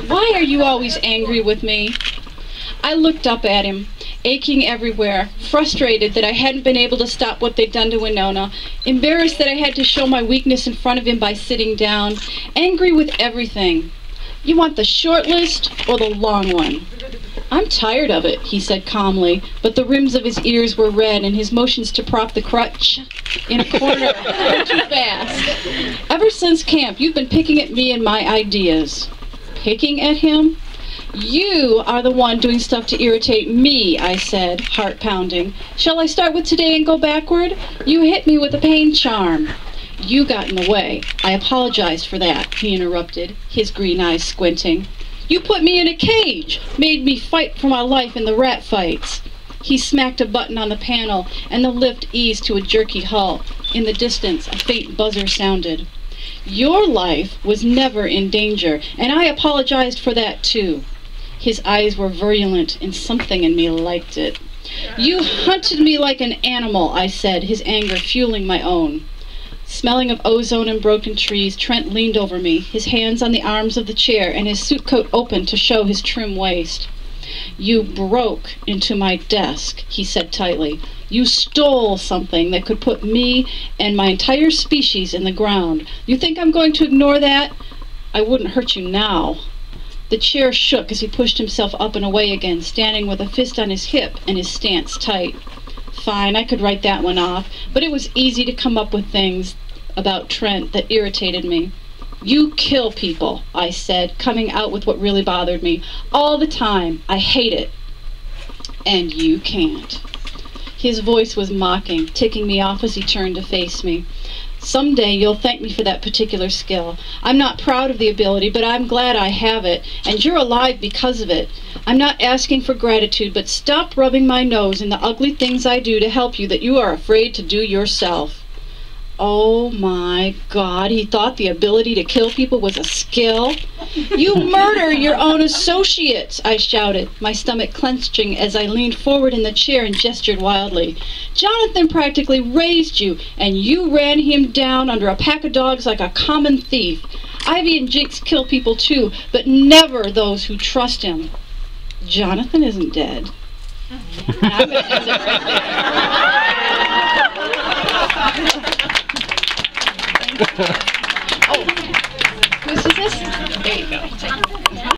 Why are you always angry with me? I looked up at him, aching everywhere, frustrated that I hadn't been able to stop what they'd done to Winona, embarrassed that I had to show my weakness in front of him by sitting down, angry with everything. You want the short list or the long one? I'm tired of it, he said calmly, but the rims of his ears were red and his motions to prop the crutch in a corner were too fast. Ever since camp, you've been picking at me and my ideas. Picking at him? You are the one doing stuff to irritate me, I said, heart pounding. Shall I start with today and go backward? You hit me with a pain charm. You got in the way. I apologized for that, he interrupted, his green eyes squinting. You put me in a cage, made me fight for my life in the rat fights. He smacked a button on the panel, and the lift eased to a jerky halt. In the distance, a faint buzzer sounded. Your life was never in danger, and I apologized for that too. His eyes were virulent, and something in me liked it. You hunted me like an animal, I said, his anger fueling my own. Smelling of ozone and broken trees, Trent leaned over me, his hands on the arms of the chair and his suit coat open to show his trim waist. You broke into my desk, he said tightly. You stole something that could put me and my entire species in the ground. You think I'm going to ignore that? I wouldn't hurt you now. The chair shook as he pushed himself up and away again, standing with a fist on his hip and his stance tight. Fine, I could write that one off, but it was easy to come up with things about Trent that irritated me. You kill people, I said, coming out with what really bothered me. All the time. I hate it. And you can't. His voice was mocking, ticking me off as he turned to face me. Someday you'll thank me for that particular skill. I'm not proud of the ability, but I'm glad I have it, and you're alive because of it. I'm not asking for gratitude, but stop rubbing my nose in the ugly things I do to help you that you are afraid to do yourself. Oh my God, he thought the ability to kill people was a skill? You murder your own associates, I shouted, my stomach clenching as I leaned forward in the chair and gestured wildly. Jonathan practically raised you, and you ran him down under a pack of dogs like a common thief. Ivy and Jinx kill people too, but never those who trust him. Jonathan isn't dead. I'm gonna end it right there. Oh, whose is this? There you go.